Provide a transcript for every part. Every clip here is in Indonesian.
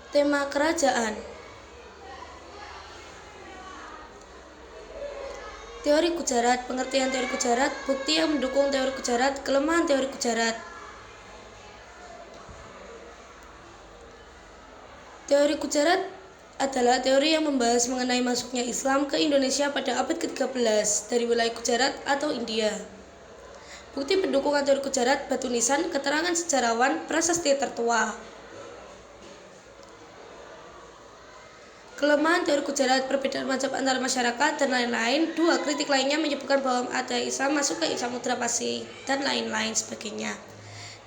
Tema kerajaan. Teori Gujarat. Pengertian teori Gujarat. Bukti yang mendukung teori Gujarat. Kelemahan teori Gujarat. Teori Gujarat adalah teori yang membahas mengenai masuknya Islam ke Indonesia pada abad ke-13 dari wilayah Gujarat atau India. Bukti pendukung teori Gujarat, batu nisan, keterangan sejarawan, prasasti tertua. Kelemahan teori Gujarat, perbedaan mazhab antar masyarakat, dan lain-lain. Dua kritik lainnya menyebutkan bahwa ada Islam masuk ke Samudra Pasir, dan lain-lain sebagainya.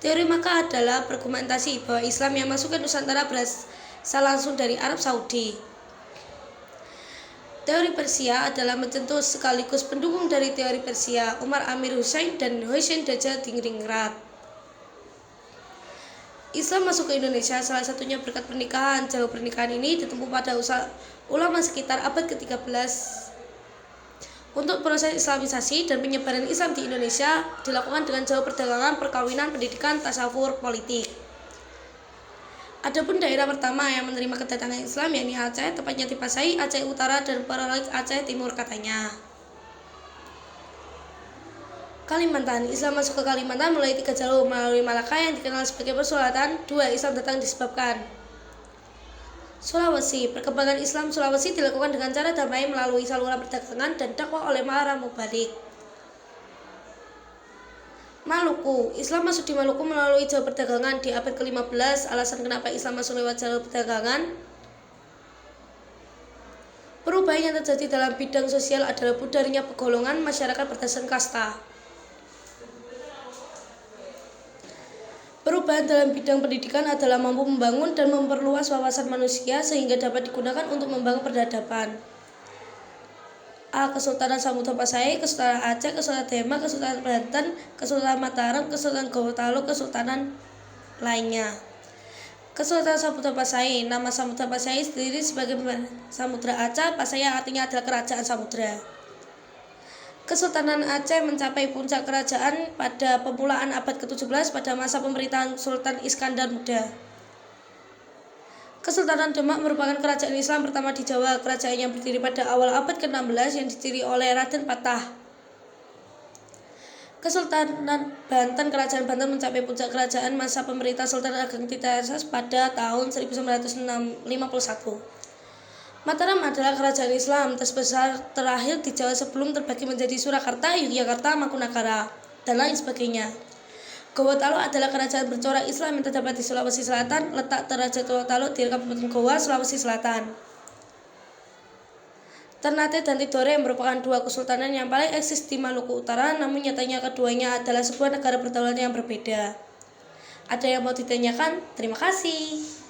Teori maka adalah berargumentasi bahwa Islam yang masuk ke Nusantara berasal langsung dari Arab Saudi. Teori Persia adalah mencentuh sekaligus pendukung dari teori Persia, Umar Amir Hussain dan Hussein Daja Dinggrat. Islam masuk ke Indonesia salah satunya berkat pernikahan. Jalur pernikahan ini ditempuh pada ulama sekitar abad ke-13. Untuk proses islamisasi dan penyebaran Islam di Indonesia dilakukan dengan jalur perdagangan, perkawinan, pendidikan, tasawuf, politik. Adapun daerah pertama yang menerima kedatangan Islam yakni Aceh, tepatnya di Pasai, Aceh Utara, dan Peralik Aceh Timur katanya. Kalimantan. Islam masuk ke Kalimantan melalui 3 jalur, melalui Malaka yang dikenal sebagai persulatan. 2. Islam datang disebabkan Sulawesi. Perkembangan Islam Sulawesi dilakukan dengan cara damai melalui saluran perdagangan dan dakwah oleh para mubalik. Maluku. Islam masuk di Maluku melalui jalur perdagangan di abad ke-15. Alasan kenapa Islam masuk lewat jalur perdagangan? Perubahan yang terjadi dalam bidang sosial adalah pudarnya pegolongan masyarakat berdasarkan kasta. Perubahan dalam bidang pendidikan adalah mampu membangun dan memperluas wawasan manusia sehingga dapat digunakan untuk membangun peradaban. A. Kesultanan Samudra Pasai, Kesultanan Aceh, Kesultanan Demak, Kesultanan Banten, Kesultanan Mataram, Kesultanan Gorontalo, Kesultanan lainnya. Kesultanan Samudra Pasai. Nama Samudra Pasai sendiri sebagai Samudra Aceh, Pasai yang artinya adalah kerajaan samudra. Kesultanan Aceh mencapai puncak kerajaan pada permulaan abad ke-17 pada masa pemerintahan Sultan Iskandar Muda. Kesultanan Demak merupakan kerajaan Islam pertama di Jawa, kerajaan yang berdiri pada awal abad ke-16 yang didiri oleh Raden Patah. Kesultanan Banten. Kerajaan Banten mencapai puncak kerajaan masa pemerintah Sultan Ageng Tirtasas pada tahun 1951. Mataram adalah kerajaan Islam terbesar terakhir di Jawa sebelum terbagi menjadi Surakarta, Yogyakarta, Mangkunegaran, dan lain sebagainya. Gorontalo adalah kerajaan bercorak Islam yang terdapat di Sulawesi Selatan. Letak Raja Gorontalo di Kabupaten Goa, Sulawesi Selatan. Ternate dan Tidore merupakan 2 kesultanan yang paling eksis di Maluku Utara, namun nyatanya keduanya adalah sebuah negara berdaulat yang berbeda. Ada yang mau ditanyakan? Terima kasih.